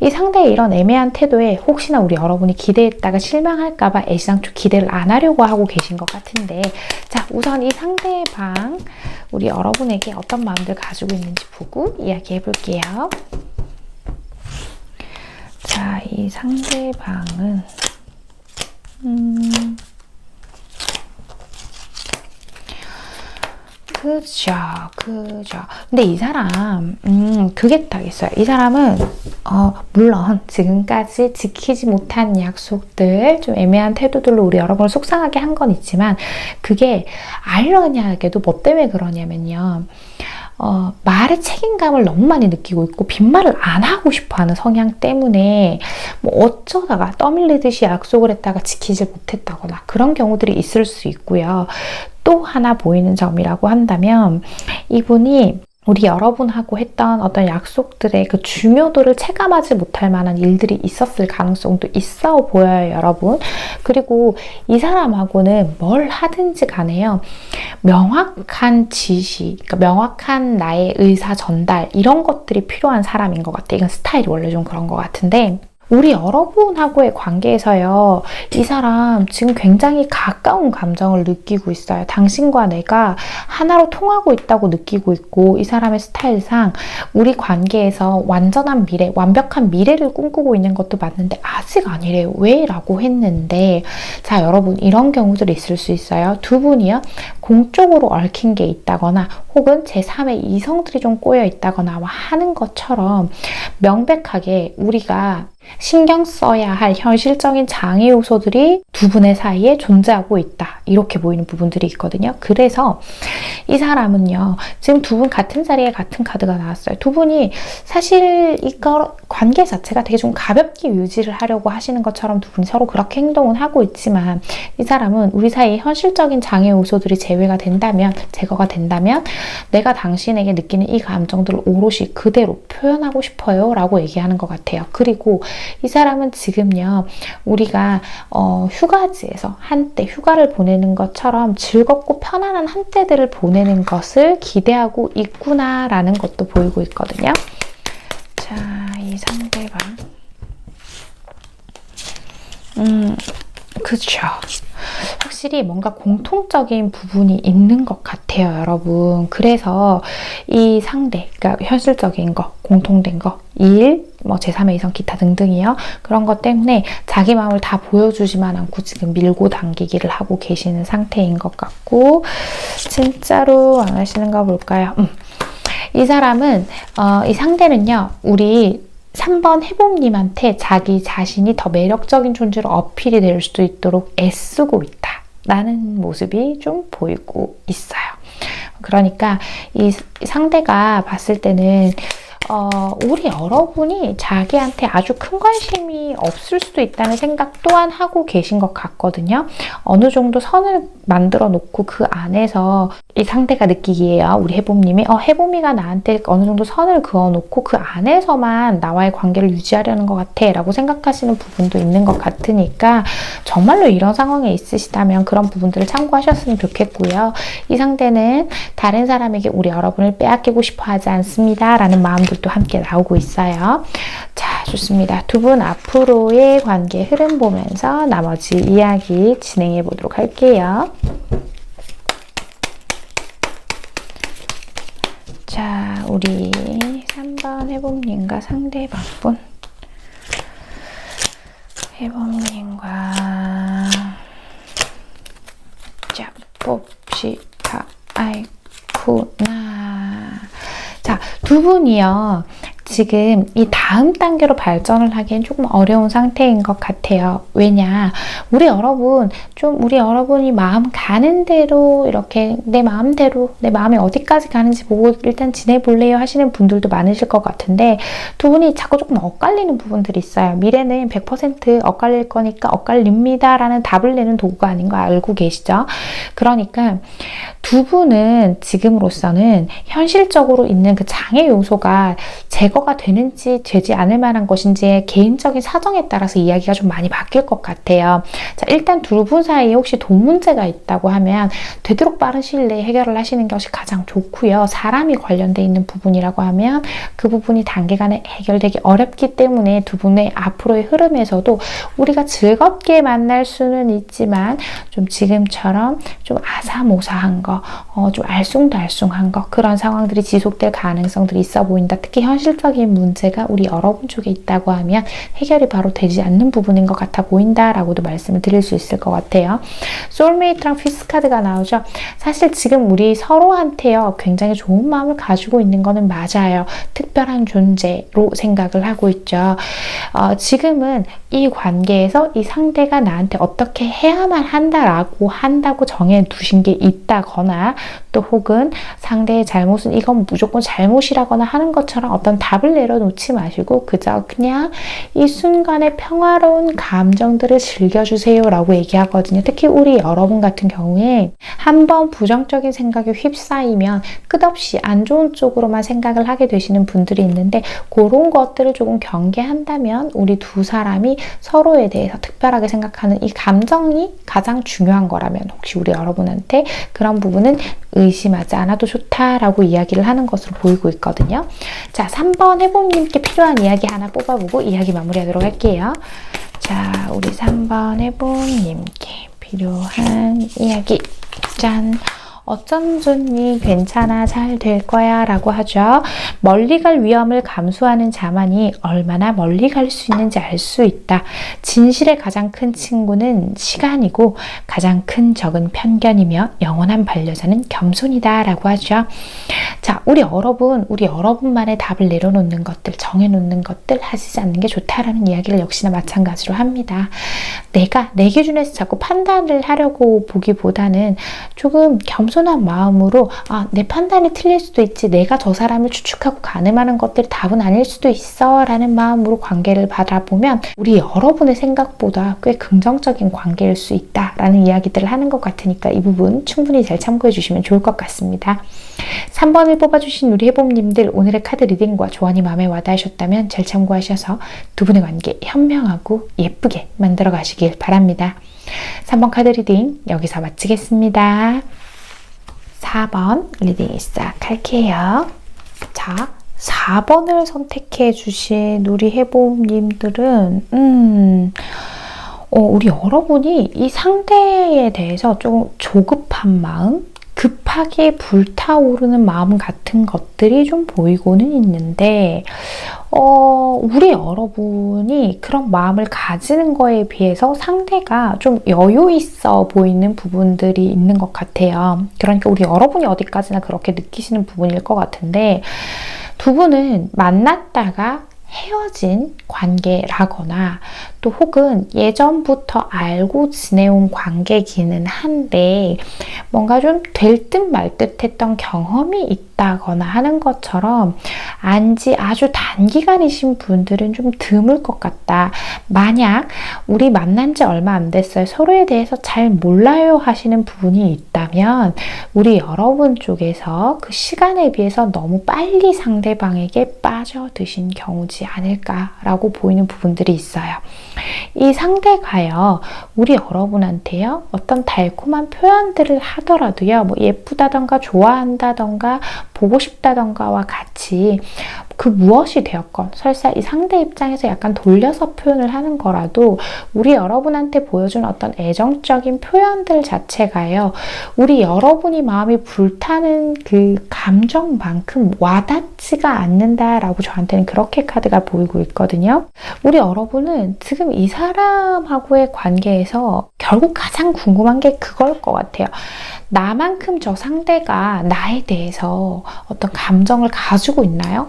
Speaker 1: 이 상대의 이런 애매한 태도에 혹시나 우리 여러분이 기대했다가 실망할까봐 애시당초 기대를 안 하려고 하고 계신 것 같은데, 자, 우선 이 상대방, 우리 여러분에게 어떤 마음들 가지고 있는지 보고 이야기해 볼게요. 자, 이 상대방은 그죠. 근데 이 사람, 그게 딱 있어요. 이 사람은, 물론 지금까지 지키지 못한 약속들, 좀 애매한 태도들로 우리 여러분을 속상하게 한 건 있지만, 그게 아이러니하게도 뭐 때문에 그러냐면요. 말의 책임감을 너무 많이 느끼고 있고 빈말을 안 하고 싶어하는 성향 때문에 뭐 어쩌다가 떠밀리듯이 약속을 했다가 지키지 못했다거나 그런 경우들이 있을 수 있고요. 또 하나 보이는 점이라고 한다면 이분이 우리 여러분하고 했던 어떤 약속들의 그 중요도를 체감하지 못할 만한 일들이 있었을 가능성도 있어 보여요, 여러분. 그리고 이 사람하고는 뭘 하든지 간에요. 명확한 지시, 그러니까 명확한 나의 의사 전달, 이런 것들이 필요한 사람인 것 같아요. 이건 스타일이 원래 좀 그런 것 같은데, 우리 여러분하고의 관계에서요, 이 사람 지금 굉장히 가까운 감정을 느끼고 있어요. 당신과 내가 하나로 통하고 있다고 느끼고 있고, 이 사람의 스타일상 우리 관계에서 완전한 미래, 완벽한 미래를 꿈꾸고 있는 것도 맞는데 아직 아니래요. 왜? 라고 했는데, 자, 여러분, 이런 경우들이 있을 수 있어요. 두 분이요, 공적으로 얽힌 게 있다거나 혹은 제3의 이성들이 좀 꼬여 있다거나 하는 것처럼 명백하게 우리가 신경 써야 할 현실적인 장애 요소들이 두 분의 사이에 존재하고 있다. 이렇게 보이는 부분들이 있거든요. 그래서 이 사람은요, 지금 두 분 같은 자리에 같은 카드가 나왔어요. 두 분이 사실 이거 관계 자체가 되게 좀 가볍게 유지를 하려고 하시는 것처럼 두 분이 서로 그렇게 행동은 하고 있지만, 이 사람은 우리 사이에 현실적인 장애 요소들이 제외가 된다면, 제거가 된다면 내가 당신에게 느끼는 이 감정들을 오롯이 그대로 표현하고 싶어요 라고 얘기하는 것 같아요. 그리고 이 사람은 지금요, 우리가 휴가지에서 한때 휴가를 보내는 것처럼 즐겁고 편안한 한때들을 보내는 것을 기대하고 있구나라는 것도 보이고 있거든요. 자, 이 상대방. 그쵸. 확실히 뭔가 공통적인 부분이 있는 것 같아요, 여러분. 그래서 이 상대, 그러니까 현실적인 거, 공통된 거, 일, 뭐 제3의 이성, 기타 등등이요. 그런 것 때문에 자기 마음을 다 보여주지만 않고 지금 밀고 당기기를 하고 계시는 상태인 것 같고, 진짜로 안 하시는가 볼까요? 이 사람은, 이 상대는요, 우리 3번 해봄님한테 자기 자신이 더 매력적인 존재로 어필이 될 수도 있도록 애쓰고 있다 라는 모습이 좀 보이고 있어요. 그러니까 이 상대가 봤을 때는 우리 여러분이 자기한테 아주 큰 관심이 없을 수도 있다는 생각 또한 하고 계신 것 같거든요. 어느 정도 선을 만들어 놓고 그 안에서 이 상대가 느끼기에요. 우리 해봄님이 해봄이가 나한테 어느 정도 선을 그어 놓고 그 안에서만 나와의 관계를 유지하려는 것 같아 라고 생각하시는 부분도 있는 것 같으니까 정말로 이런 상황에 있으시다면 그런 부분들을 참고하셨으면 좋겠고요. 이 상대는 다른 사람에게 우리 여러분을 빼앗기고 싶어 하지 않습니다 라는 마음들도 함께 나오고 있어요. 자, 좋습니다. 두 분 앞으로의 관계 흐름 보면서 나머지 이야기 진행해 보도록 할게요. 자, 우리 3번 해봄님과 상대방분. 해봄님과 자 봅시다. 아이쿠나. 자, 두 분이요. 지금 이 다음 단계로 발전을 하기엔 조금 어려운 상태인 것 같아요. 왜냐? 우리 여러분이 마음 가는 대로 이렇게 내 마음대로 내 마음이 어디까지 가는지 보고 일단 지내볼래요 하시는 분들도 많으실 것 같은데 두 분이 자꾸 조금 엇갈리는 부분들이 있어요. 미래는 100% 엇갈릴 거니까 엇갈립니다 라는 답을 내는 도구가 아닌 거 알고 계시죠? 그러니까 두 분은 지금으로서는 현실적으로 있는 그 장애 요소가 제거가 되는지 되지 않을 만한 것인지의 개인적인 사정에 따라서 이야기가 좀 많이 바뀔 것 같아요. 자, 일단 두 분 사이에 혹시 돈 문제가 있다고 하면 되도록 빠른 시일 내에 해결을 하시는 것이 가장 좋고요. 사람이 관련돼 있는 부분이라고 하면 그 부분이 단기간에 해결되기 어렵기 때문에 두 분의 앞으로의 흐름에서도 우리가 즐겁게 만날 수는 있지만 좀 지금처럼 좀 아사모사한 거, 좀 알쏭달쏭한 거 그런 상황들이 지속될 가능성들이 있어 보인다. 특히 현실적인 문제가 우리 여러분 쪽에 있다고 하면 해결이 바로 되지 않는 부분인 것 같아 보인다라고도 말씀을 드릴 수 있을 것 같아요. 소울메이트랑 피스 카드가 나오죠. 사실 지금 우리 서로한테요 굉장히 좋은 마음을 가지고 있는 거는 맞아요. 특별한 존재로 생각을 하고 있죠. 지금은 이 관계에서 이 상대가 나한테 어떻게 해야만 한다고 정해 두신 게 있다거나 또 혹은 상대의 잘못은 이건 무조건 잘못이라거나 하는 것처럼 어떤 답을 내려놓지 마시고 그저 그냥 이 순간의 평화로운 감정들을 즐겨주세요 라고 얘기하거든요. 특히 우리 여러분 같은 경우에 한번 부정적인 생각에 휩싸이면 끝없이 안 좋은 쪽으로만 생각을 하게 되시는 분들이 있는데 그런 것들을 조금 경계한다면 우리 두 사람이 서로에 대해서 특별하게 생각하는 이 감정이 가장 중요한 거라면 혹시 우리 여러분한테 그런 부분은 의심하지 않아도 좋다라고 이야기를 하는 것으로 보이고 있거든요. 자, 3번 해봄님께 필요한 이야기 하나 뽑아보고 이야기 마무리하도록 할게요. 자, 우리 3번 해봄님께 필요한 이야기. 짠! 어쩜 좋니? 괜찮아? 잘 될 거야? 라고 하죠. 멀리 갈 위험을 감수하는 자만이 얼마나 멀리 갈 수 있는지 알 수 있다. 진실의 가장 큰 친구는 시간이고 가장 큰 적은 편견이며 영원한 반려자는 겸손이다. 라고 하죠. 자, 우리 여러분만의 답을 내려놓는 것들, 정해놓는 것들 하시지 않는 게 좋다라는 이야기를 역시나 마찬가지로 합니다. 내가 내 기준에서 자꾸 판단을 하려고 보기보다는 조금 겸손한 마음으로 내 판단이 틀릴 수도 있지 내가 저 사람을 추측하고 가늠하는 것들이 답은 아닐 수도 있어 라는 마음으로 관계를 바라보면 우리 여러분의 생각보다 꽤 긍정적인 관계일 수 있다 라는 이야기들을 하는 것 같으니까 이 부분 충분히 잘 참고해 주시면 좋을 것 같습니다. 3번을 뽑아주신 우리 해봄님들 오늘의 카드 리딩과 조언이 마음에 와닿으셨다면 잘 참고하셔서 두 분의 관계 현명하고 예쁘게 만들어 가시길 바랍니다. 3번 카드 리딩 여기서 마치겠습니다. 4번 리딩 시작할게요. 자, 4번을 선택해 주신 우리 해봄님들은 우리 여러분이 이 상대에 대해서 좀 조급한 마음, 급하게 불타오르는 마음 같은 것들이 좀 보이고는 있는데 우리 여러분이 그런 마음을 가지는 거에 비해서 상대가 좀 여유 있어 보이는 부분들이 있는 것 같아요. 그러니까 우리 여러분이 어디까지나 그렇게 느끼시는 부분일 것 같은데 두 분은 만났다가 헤어진 관계라거나 또 혹은 예전부터 알고 지내온 관계기는 한데 뭔가 좀 될 듯 말 듯 했던 경험이 있다거나 하는 것처럼 안지 아주 단기간이신 분들은 좀 드물 것 같다. 만약 우리 만난 지 얼마 안 됐어요. 서로에 대해서 잘 몰라요 하시는 부분이 있다면 우리 여러분 쪽에서 그 시간에 비해서 너무 빨리 상대방에게 빠져드신 경우지 않을까라고 보이는 부분들이 있어요. 이 상대가요, 우리 여러분한테요, 어떤 달콤한 표현들을 하더라도요, 뭐 예쁘다던가 좋아한다던가 보고 싶다던가와 같이 그 무엇이 되었건 설사 이 상대 입장에서 약간 돌려서 표현을 하는 거라도 우리 여러분한테 보여준 어떤 애정적인 표현들 자체가요. 우리 여러분이 마음이 불타는 그 감정만큼 와닿지가 않는다라고 저한테는 그렇게 카드가 보이고 있거든요. 우리 여러분은 지금 이 사람하고의 관계에서 결국 가장 궁금한 게 그걸 것 같아요. 나만큼 저 상대가 나에 대해서 어떤 감정을 가지고 있나요?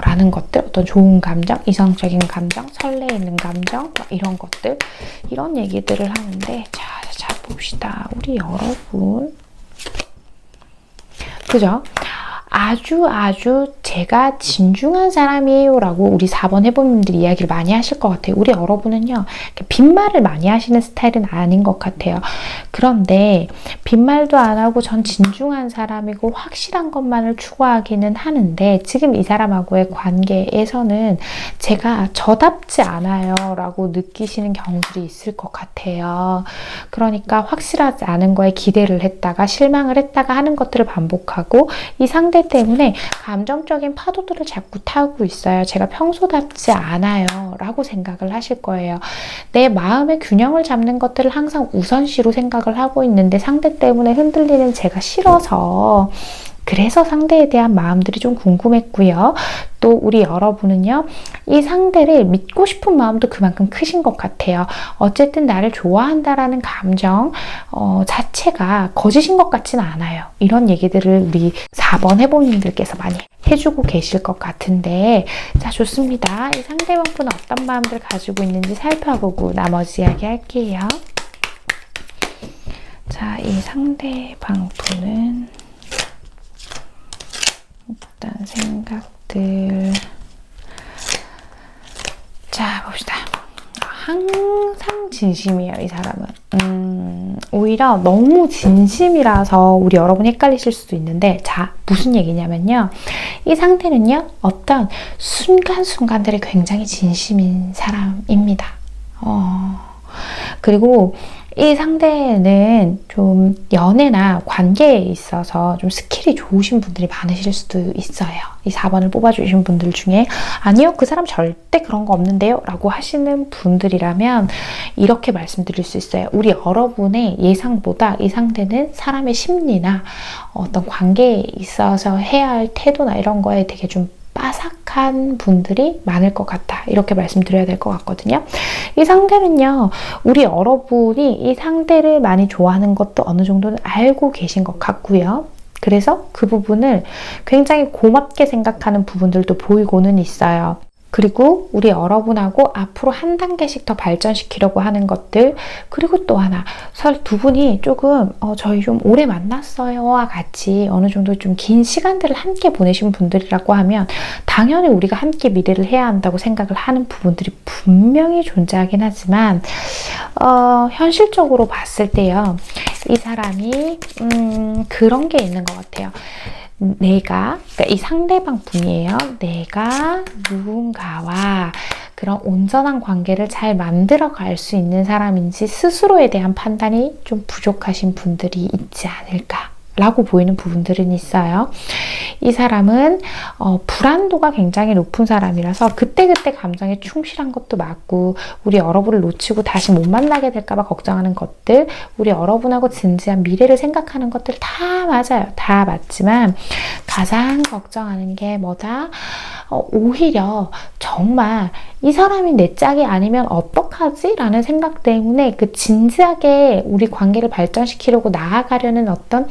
Speaker 1: 라는 것들, 어떤 좋은 감정, 이성적인 감정, 설레이는 감정, 이런 것들, 이런 얘기들을 하는데, 자 봅시다. 우리 여러분. 그죠? 아주 제가 진중한 사람이에요 라고 우리 4번 해보님들이 이야기를 많이 하실 것 같아요. 우리 여러분은요, 빈말을 많이 하시는 스타일은 아닌 것 같아요. 그런데 빈말도 안 하고 전 진중한 사람이고 확실한 것만을 추구하기는 하는데 지금 이 사람하고의 관계에서는 제가 저답지 않아요 라고 느끼시는 경우들이 있을 것 같아요. 그러니까 확실하지 않은 거에 기대를 했다가 실망을 했다가 하는 것들을 반복하고 이 상대 때문에 감정적인 파도들을 자꾸 타고 있어요. 제가 평소답지 않아요 라고 생각을 하실 거예요. 내 마음의 균형을 잡는 것들을 항상 우선시로 생각을 하고 있는데 상대 때문에 흔들리는 제가 싫어서 그래서 상대에 대한 마음들이 좀 궁금했고요. 또 우리 여러분은요, 이 상대를 믿고 싶은 마음도 그만큼 크신 것 같아요. 어쨌든 나를 좋아한다라는 감정 자체가 거짓인 것 같지는 않아요. 이런 얘기들을 우리 4번 해보님들께서 많이 해주고 계실 것 같은데, 자, 좋습니다. 이 상대방 분은 어떤 마음들 가지고 있는지 살펴보고 나머지 이야기 할게요. 자, 이 상대방 분은 일단 생각들. 자, 봅시다. 항상 진심이에요, 이 사람은. 오히려 너무 진심이라서 우리 여러분이 헷갈리실 수도 있는데, 자, 무슨 얘기냐면요. 이 상태는요, 어떤 순간순간들이 굉장히 진심인 사람입니다. 그리고 이 상대는 좀 연애나 관계에 있어서 좀 스킬이 좋으신 분들이 많으실 수도 있어요. 이 4번을 뽑아주신 분들 중에 아니요, 그 사람 절대 그런 거 없는데요 라고 하시는 분들이라면 이렇게 말씀드릴 수 있어요. 우리 여러분의 예상보다 이 상대는 사람의 심리나 어떤 관계에 있어서 해야 할 태도나 이런 거에 되게 좀 빠삭한 분들이 많을 것 같다. 이렇게 말씀드려야 될 것 같거든요. 이 상대는요, 우리 여러분이 이 상대를 많이 좋아하는 것도 어느 정도는 알고 계신 것 같고요. 그래서 그 부분을 굉장히 고맙게 생각하는 부분들도 보이고는 있어요. 그리고 우리 여러분하고 앞으로 한 단계씩 더 발전시키려고 하는 것들, 그리고 또 하나, 두 분이 조금 저희 좀 오래 만났어요와 같이 어느 정도 좀 긴 시간들을 함께 보내신 분들이라고 하면 당연히 우리가 함께 미래를 해야 한다고 생각을 하는 부분들이 분명히 존재하긴 하지만 현실적으로 봤을 때요, 이 사람이 그런 게 있는 것 같아요. 그러니까 이 상대방 분이에요. 내가 누군가와 그런 온전한 관계를 잘 만들어 갈 수 있는 사람인지 스스로에 대한 판단이 좀 부족하신 분들이 있지 않을까 라고 보이는 부분들은 있어요. 이 사람은 불안도가 굉장히 높은 사람이라서 그때그때 감정에 충실한 것도 맞고, 우리 여러분을 놓치고 다시 못 만나게 될까봐 걱정하는 것들, 우리 여러분하고 진지한 미래를 생각하는 것들 다 맞아요. 다 맞지만 가장 걱정하는 게 뭐다? 오히려 정말 이 사람이 내 짝이 아니면 어떡하지? 라는 생각 때문에 그 진지하게 우리 관계를 발전시키려고 나아가려는 어떤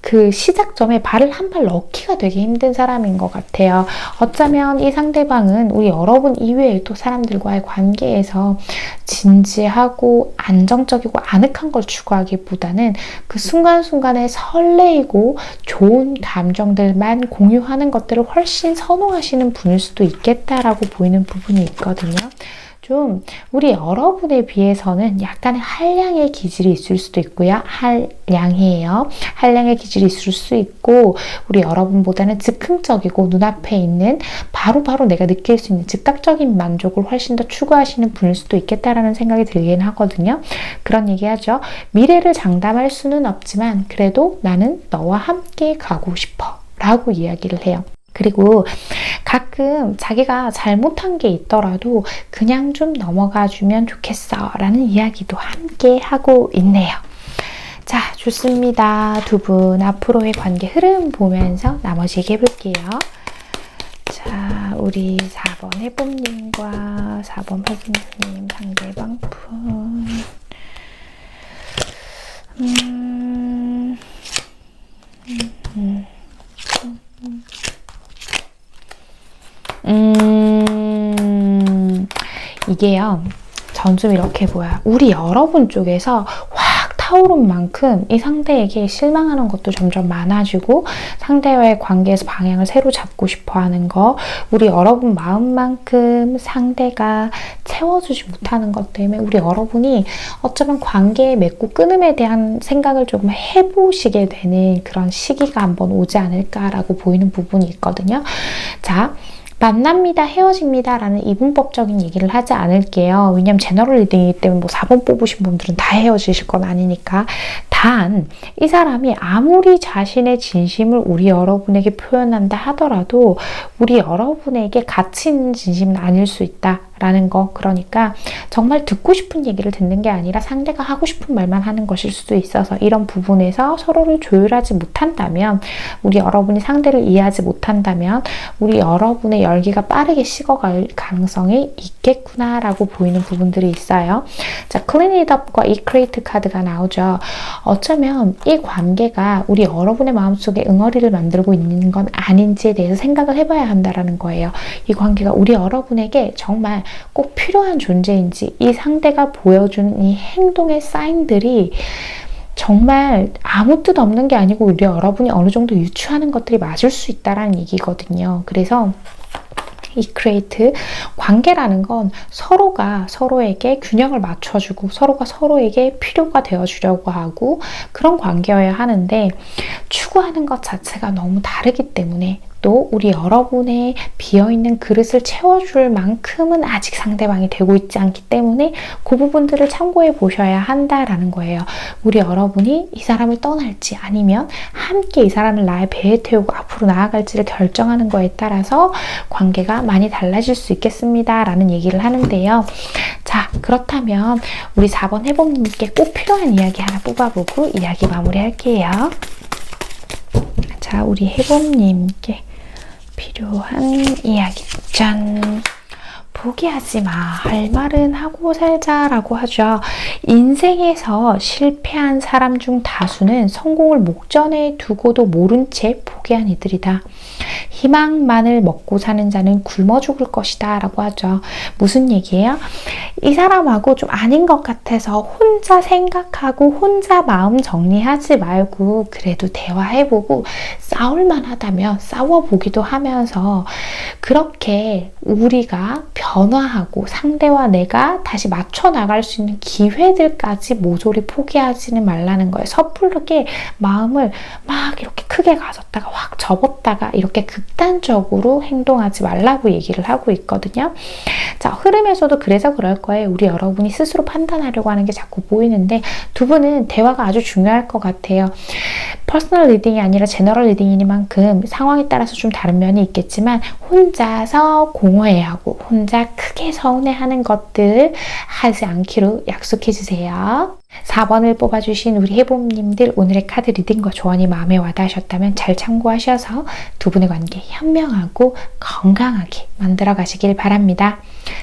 Speaker 1: 그 시작점에 발을 한 발 넣기가 되게 힘든 사람인 것 같아요. 어쩌면 이 상대방은 우리 여러분 이외의 또 사람들과의 관계에서 진지하고 안정적이고 아늑한 걸 추구하기보다는 그 순간순간에 설레이고 좋은 감정들만 공유하는 것들을 훨씬 선호하시는 분일 수도 있겠다라고 보이는 부분이 있거든요. 좀 우리 여러분에 비해서는 약간의 한량의 기질이 있을 수도 있고요. 한량이에요. 한량의 기질이 있을 수 있고, 우리 여러분보다는 즉흥적이고 눈앞에 있는 바로바로 내가 느낄 수 있는 즉각적인 만족을 훨씬 더 추구하시는 분일 수도 있겠다라는 생각이 들긴 하거든요. 그런 얘기하죠. 미래를 장담할 수는 없지만 그래도 나는 너와 함께 가고 싶어 라고 이야기를 해요. 그리고 가끔 자기가 잘못한 게 있더라도 그냥 좀 넘어가 주면 좋겠어 라는 이야기도 함께 하고 있네요. 자, 좋습니다. 두 분 앞으로의 관계 흐름 보면서 나머지 얘기해 볼게요. 자, 우리 4번 해봄님과 4번 허브님 상대방 분. 이게요, 전 좀 이렇게 보여요. 우리 여러분 쪽에서 확 타오른 만큼 이 상대에게 실망하는 것도 점점 많아지고 상대와의 관계에서 방향을 새로 잡고 싶어 하는 거, 우리 여러분 마음만큼 상대가 채워주지 못하는 것 때문에 우리 여러분이 어쩌면 관계에 맺고 끊음에 대한 생각을 조금 해보시게 되는 그런 시기가 한번 오지 않을까라고 보이는 부분이 있거든요. 자, 만납니다, 헤어집니다 라는 이분법적인 얘기를 하지 않을게요. 왜냐면 제너럴 리딩이기 때문에 뭐 4번 뽑으신 분들은 다 헤어지실 건 아니니까. 단, 이 사람이 아무리 자신의 진심을 우리 여러분에게 표현한다 하더라도 우리 여러분에게 가치 있는 진심은 아닐 수 있다 라는 거. 그러니까 정말 듣고 싶은 얘기를 듣는 게 아니라 상대가 하고 싶은 말만 하는 것일 수도 있어서 이런 부분에서 서로를 조율하지 못한다면, 우리 여러분이 상대를 이해하지 못한다면 우리 여러분의 열기가 빠르게 식어갈 가능성이 있겠구나 라고 보이는 부분들이 있어요. 자, Clean It Up과 Equate 카드가 나오죠. 어쩌면 이 관계가 우리 여러분의 마음속에 응어리를 만들고 있는 건 아닌지에 대해서 생각을 해봐야 한다는 거예요. 이 관계가 우리 여러분에게 정말 꼭 필요한 존재인지, 이 상대가 보여주는 이 행동의 사인들이 정말 아무 뜻 없는 게 아니고 우리 여러분이 어느 정도 유추하는 것들이 맞을 수 있다는 얘기거든요. 그래서 이퀄리티, 관계라는 건 서로가 서로에게 균형을 맞춰주고 서로가 서로에게 필요가 되어주려고 하고 그런 관계여야 하는데, 추구하는 것 자체가 너무 다르기 때문에, 또 우리 여러분의 비어있는 그릇을 채워줄 만큼은 아직 상대방이 되고 있지 않기 때문에 그 부분들을 참고해 보셔야 한다라는 거예요. 우리 여러분이 이 사람을 떠날지 아니면 함께 이 사람을 나의 배에 태우고 앞으로 나아갈지를 결정하는 거에 따라서 관계가 많이 달라질 수 있겠습니다 라는 얘기를 하는데요. 자, 그렇다면 우리 4번 해봄님께 꼭 필요한 이야기 하나 뽑아보고 이야기 마무리할게요. 자, 우리 해봄님께 필요한 이야기. 짠! 포기하지 마. 할 말은 하고 살자라고 하죠. 인생에서 실패한 사람 중 다수는 성공을 목전에 두고도 모른 채 포기한 이들이다. 희망만을 먹고 사는 자는 굶어 죽을 것이다 라고 하죠. 무슨 얘기예요? 이 사람하고 좀 아닌 것 같아서 혼자 생각하고 혼자 마음 정리하지 말고 그래도 대화해보고 싸울만 하다면 싸워보기도 하면서, 그렇게 우리가 변화하고 상대와 내가 다시 맞춰 나갈 수 있는 기회들까지 모조리 포기하지는 말라는 거예요. 섣부르게 마음을 막 이렇게 크게 가졌다가 확 접었다가 이렇게 극단적으로 행동하지 말라고 얘기를 하고 있거든요. 자, 흐름에서도 그래서 그럴 거예요. 우리 여러분이 스스로 판단하려고 하는 게 자꾸 보이는데, 두 분은 대화가 아주 중요할 것 같아요. 퍼스널 리딩이 아니라 제너럴 리딩이니만큼 상황에 따라서 좀 다른 면이 있겠지만 혼자서 공허해하고 혼자 크게 서운해하는 것들 하지 않기로 약속해 주세요. 4번을 뽑아주신 우리 해봄님들, 오늘의 카드 리딩과 조언이 마음에 와닿으셨다면 잘 참고하셔서 두 분의 관계 현명하고 건강하게 만들어 가시길 바랍니다.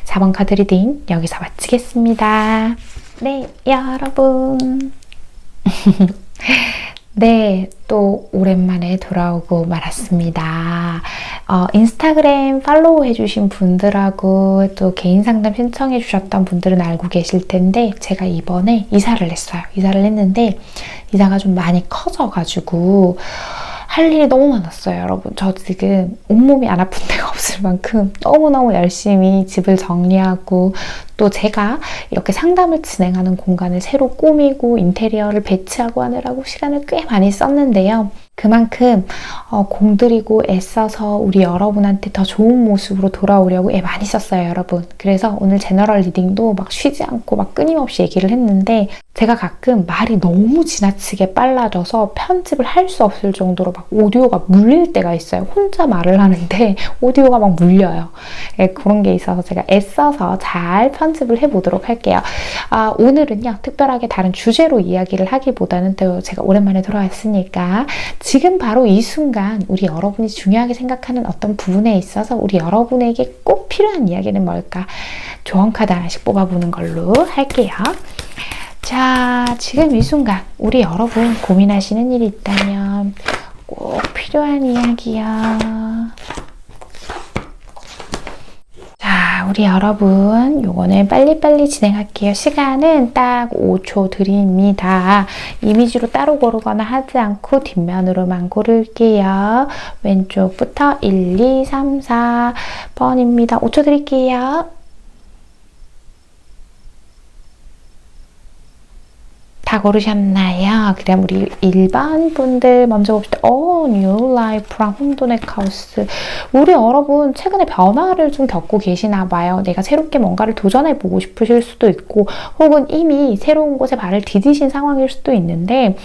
Speaker 1: 4번 카드 리딩 여기서 마치겠습니다. 네, 여러분. 네, 또 오랜만에 돌아오고 말았습니다. 인스타그램 팔로우 해주신 분들하고 또 개인 상담 신청해 주셨던 분들은 알고 계실 텐데, 제가 이번에 이사를 했어요. 이사를 했는데 이사가 좀 많이 커져가지고 할 일이 너무 많았어요, 여러분. 저 지금 온몸이 안 아픈 데가 없을 만큼 너무너무 열심히 집을 정리하고 또 제가 이렇게 상담을 진행하는 공간을 새로 꾸미고 인테리어를 배치하고 하느라고 시간을 꽤 많이 썼는데요. 그만큼 공들이고 애써서 우리 여러분한테 더 좋은 모습으로 돌아오려고 애 많이 썼어요, 여러분. 그래서 오늘 제너럴 리딩도 막 쉬지 않고 막 끊임없이 얘기를 했는데 제가 가끔 말이 너무 지나치게 빨라져서 편집을 할 수 없을 정도로 막 오디오가 물릴 때가 있어요. 혼자 말을 하는데 오디오가 막 물려요. 그런 게 있어서 제가 애써서 잘 편집을 해보도록 할게요. 오늘은요, 특별하게 다른 주제로 이야기를 하기보다는 또 제가 오랜만에 돌아왔으니까 지금 바로 이 순간 우리 여러분이 중요하게 생각하는 어떤 부분에 있어서 우리 여러분에게 꼭 필요한 이야기는 뭘까? 조언 카드 하나씩 뽑아보는 걸로 할게요. 자, 지금 이 순간 우리 여러분 고민하시는 일이 있다면 꼭 필요한 이야기야. 자, 우리 여러분 요거는 빨리빨리 진행할게요. 시간은 딱 5초 드립니다. 이미지로 따로 고르거나 하지 않고 뒷면으로만 고를게요. 왼쪽부터 1, 2, 3, 4번입니다. 5초 드릴게요. 다 고르셨나요? 그럼 우리 1번 분들 먼저 봅시다. 뉴 라이프랑 혼돈의 카오스. 우리 여러분 최근에 변화를 좀 겪고 계시나 봐요. 내가 새롭게 뭔가를 도전해보고 싶으실 수도 있고 혹은 이미 새로운 곳에 발을 디디신 상황일 수도 있는데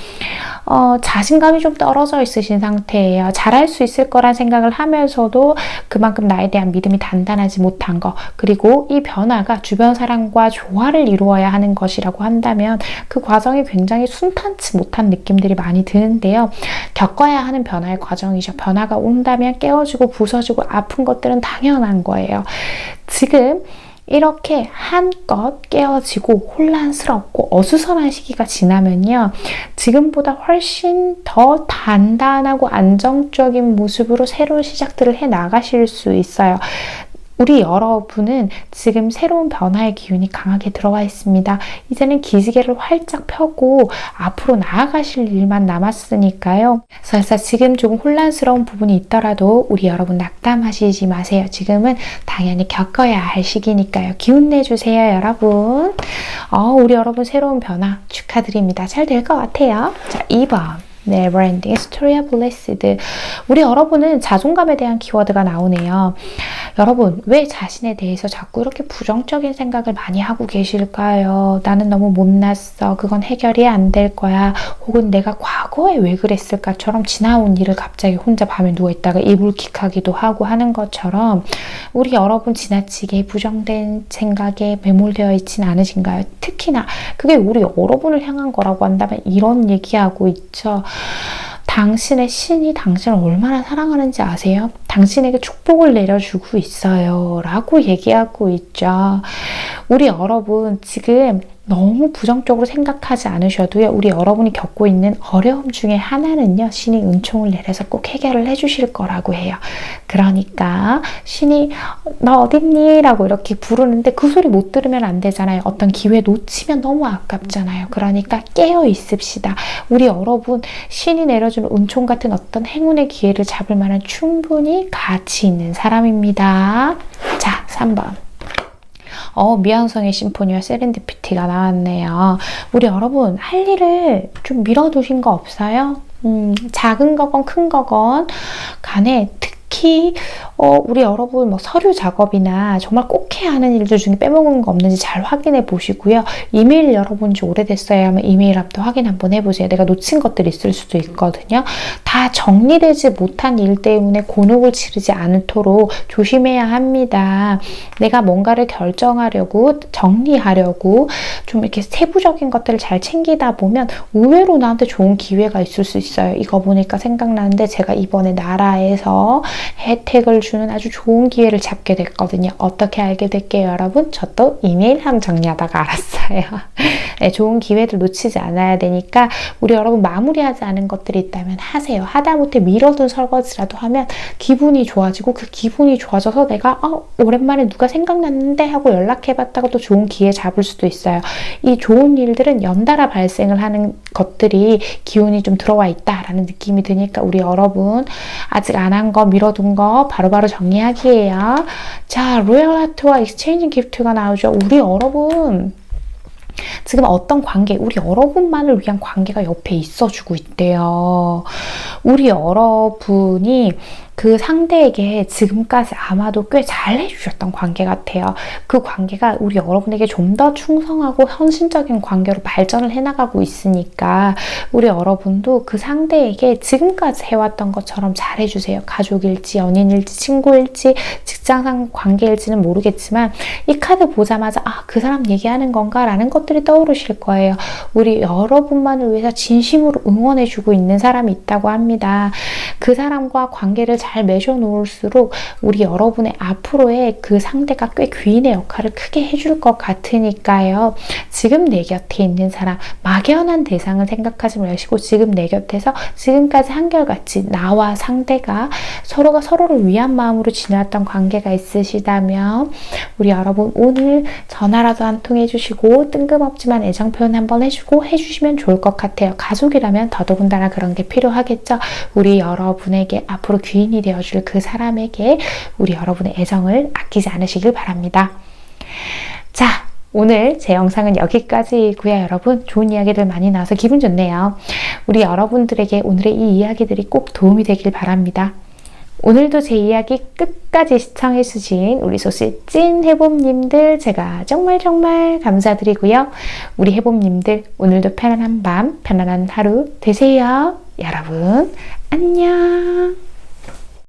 Speaker 1: 자신감이 좀 떨어져 있으신 상태예요. 잘할 수 있을 거란 생각을 하면서도 그만큼 나에 대한 믿음이 단단하지 못한 거, 그리고 이 변화가 주변 사람과 조화를 이루어야 하는 것이라고 한다면 그 과정이 굉장히 순탄치 못한 느낌들이 많이 드는데요. 겪어야 하는 변화의 과정이죠. 변화가 온다면 깨어지고 부서지고 아픈 것들은 당연한 거예요. 지금 이렇게 한껏 깨어지고 혼란스럽고 어수선한 시기가 지나면요, 지금보다 훨씬 더 단단하고 안정적인 모습으로 새로운 시작들을 해 나가실 수 있어요. 우리 여러분은 지금 새로운 변화의 기운이 강하게 들어와 있습니다. 이제는 기지개를 활짝 펴고 앞으로 나아가실 일만 남았으니까요. 그래서 지금 조금 혼란스러운 부분이 있더라도 우리 여러분 낙담하시지 마세요. 지금은 당연히 겪어야 할 시기니까요. 기운 내주세요, 여러분. 우리 여러분 새로운 변화 축하드립니다. 잘 될 것 같아요. 자, 2번. 네, 브랜딩, 스토리아 블레스드. 우리 여러분은 자존감에 대한 키워드가 나오네요. 여러분, 왜 자신에 대해서 자꾸 이렇게 부정적인 생각을 많이 하고 계실까요? 나는 너무 못났어. 그건 해결이 안 될 거야. 혹은 내가 과거에 왜 그랬을까처럼 지나온 일을 갑자기 혼자 밤에 누워있다가 이불킥하기도 하고 하는 것처럼 우리 여러분 지나치게 부정된 생각에 매몰되어 있진 않으신가요? 특히나 그게 우리 여러분을 향한 거라고 한다면 이런 얘기하고 있죠. 당신의 신이 당신을 얼마나 사랑하는지 아세요? 당신에게 축복을 내려주고 있어요. 라고 얘기하고 있죠. 우리 여러분 지금 너무 부정적으로 생각하지 않으셔도요, 우리 여러분이 겪고 있는 어려움 중에 하나는요, 신이 은총을 내려서 꼭 해결을 해주실 거라고 해요. 그러니까 신이 너 어딨니? 라고 이렇게 부르는데 그 소리 못 들으면 안 되잖아요. 어떤 기회 놓치면 너무 아깝잖아요. 그러니까 깨어 있읍시다. 우리 여러분 신이 내려주는 은총 같은 어떤 행운의 기회를 잡을 만한 충분히 가치 있는 사람입니다. 자, 3번. 미완성의 심포니와 세렌디피티가 나왔네요. 우리 여러분 할 일을 좀 미뤄두신 거 없어요? 작은 거건 큰 거건 간에 특히 우리 여러분 뭐 서류 작업이나 정말 꼭 해야 하는 일들 중에 빼먹은 거 없는지 잘 확인해 보시고요. 이메일 열어본 지 오래됐어야 하면 이메일 앞도 확인 한번 해보세요. 내가 놓친 것들이 있을 수도 있거든요. 다 정리되지 못한 일 때문에 곤혹을 치르지 않도록 조심해야 합니다. 내가 뭔가를 결정하려고 정리하려고 좀 이렇게 세부적인 것들을 잘 챙기다 보면 의외로 나한테 좋은 기회가 있을 수 있어요. 이거 보니까 생각나는데 제가 이번에 나라에서 혜택을 주는 아주 좋은 기회를 잡게 됐거든요. 어떻게 알게 될게요, 여러분? 저도 이메일함 정리하다가 알았어요. 네, 좋은 기회를 놓치지 않아야 되니까 우리 여러분 마무리하지 않은 것들이 있다면 하세요. 하다못해 미뤄둔 설거지라도 하면 기분이 좋아지고 그 기분이 좋아져서 내가 오랜만에 누가 생각났는데 하고 연락해봤다가 또 좋은 기회 잡을 수도 있어요. 이 좋은 일들은 연달아 발생을 하는 것들이 기운이 좀 들어와 있다라는 느낌이 드니까 우리 여러분 아직 안 한 거 미뤄 적어둔 거 바로바로 정리하기예요. 자, 로얄 하트와 익스체인징 기프트가 나오죠. 우리 여러분 지금 어떤 관계, 우리 여러분만을 위한 관계가 옆에 있어주고 있대요. 우리 여러분이 그 상대에게 지금까지 아마도 꽤 잘 해주셨던 관계 같아요. 그 관계가 우리 여러분에게 좀 더 충성하고 헌신적인 관계로 발전을 해나가고 있으니까 우리 여러분도 그 상대에게 지금까지 해왔던 것처럼 잘해주세요. 가족일지 연인일지 친구일지 직장상 관계일지는 모르겠지만 이 카드 보자마자 아, 그 사람 얘기하는 건가? 라는 것들이 떠오르실 거예요. 우리 여러분만을 위해서 진심으로 응원해주고 있는 사람이 있다고 합니다. 그 사람과 관계를 잘 맺어 놓을수록 우리 여러분의 앞으로의 그 상대가 꽤 귀인의 역할을 크게 해줄 것 같으니까요. 지금 내 곁에 있는 사람, 막연한 대상을 생각하지 마시고 지금 내 곁에서 지금까지 한결같이 나와 상대가 서로가 서로를 위한 마음으로 지내왔던 관계가 있으시다면 우리 여러분 오늘 전화라도 한 통 해주시고 뜬금없지만 애정 표현 한번 해주고 해주시면 좋을 것 같아요. 가족이라면 더더군다나 그런 게 필요하겠죠. 우리 여러분에게 앞으로 귀인이 되어줄 그 사람에게 우리 여러분의 애정을 아끼지 않으시길 바랍니다. 자, 오늘 제 영상은 여기까지고요. 여러분 좋은 이야기들 많이 나와서 기분 좋네요. 우리 여러분들에게 오늘의 이 이야기들이 꼭 도움이 되길 바랍니다. 오늘도 제 이야기 끝까지 시청해주신 우리 소스 찐 해봄님들 제가 정말 감사드리고요. 우리 해봄님들 오늘도 편안한 밤, 편안한 하루 되세요. 여러분 안녕.